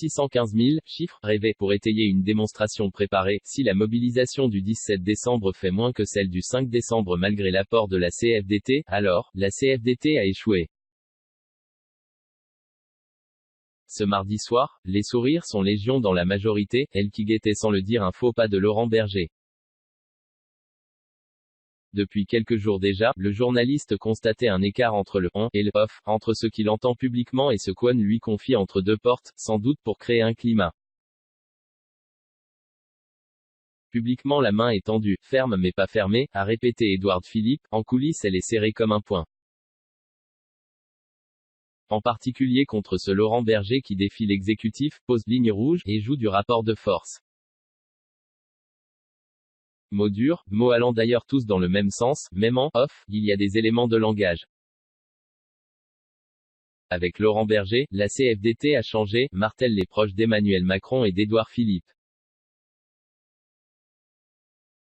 615 000, chiffre rêvé pour étayer une démonstration préparée. Si la mobilisation du 17 décembre fait moins que celle du 5 décembre malgré l'apport de la CFDT, alors, la CFDT a échoué. Ce mardi soir, les sourires sont légion dans la majorité, elle qui guettait sans le dire un faux pas de Laurent Berger. Depuis quelques jours déjà, le journaliste constatait un écart entre le « on » et le « off », entre ce qu'il entend publiquement et ce qu'On lui confie entre deux portes, sans doute pour créer un climat. Publiquement la main est tendue, ferme mais pas fermée, a répété Édouard Philippe, en coulisses elle est serrée comme un poing. En particulier contre ce Laurent Berger qui défie l'exécutif, pose ligne rouge, et joue du rapport de force. Mots durs, mots allant d'ailleurs tous dans le même sens, même en « off », il y a des éléments de langage. Avec Laurent Berger, la CFDT a changé, martèlent les proches d'Emmanuel Macron et d'Édouard Philippe.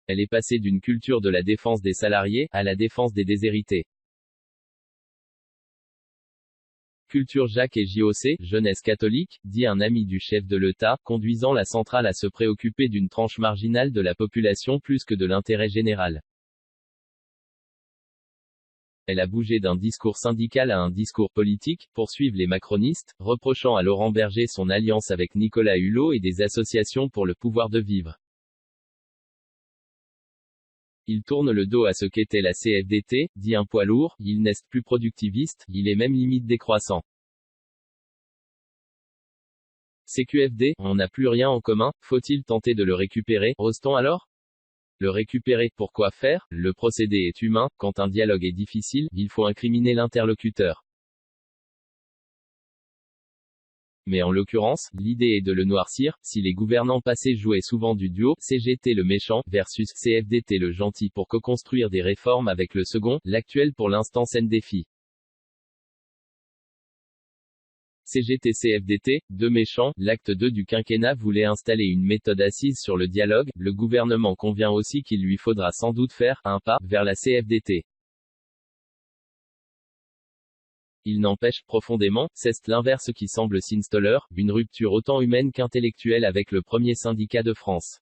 Elle est passée d'une culture de la défense des salariés, à la défense des déshérités. Culture Jacques et JOC, jeunesse catholique, dit un ami du chef de l'État, conduisant la centrale à se préoccuper d'une tranche marginale de la population plus que de l'intérêt général. Elle a bougé d'un discours syndical à un discours politique, poursuivent les macronistes, reprochant à Laurent Berger son alliance avec Nicolas Hulot et des associations pour le pouvoir de vivre. Il tourne le dos à ce qu'était la CFDT, dit un poids lourd, il n'est plus productiviste, il est même limite décroissant. CQFD, on n'a plus rien en commun, faut-il tenter de le récupérer, ose-t-on alors? Le récupérer, pourquoi faire? Le procédé est humain, quand un dialogue est difficile, il faut incriminer l'interlocuteur. Mais en l'occurrence, l'idée est de le noircir. Si les gouvernants passés jouaient souvent du duo, CGT le méchant, versus CFDT le gentil pour co-construire des réformes avec le second, l'actuel pour l'instant scène défi. CGT-CFDT, deux méchants, l'acte 2 du quinquennat voulait installer une méthode assise sur le dialogue, le gouvernement convient aussi qu'il lui faudra sans doute faire un pas vers la CFDT. Il n'empêche, profondément, c'est l'inverse qui semble s'installer, une rupture autant humaine qu'intellectuelle avec le premier syndicat de France.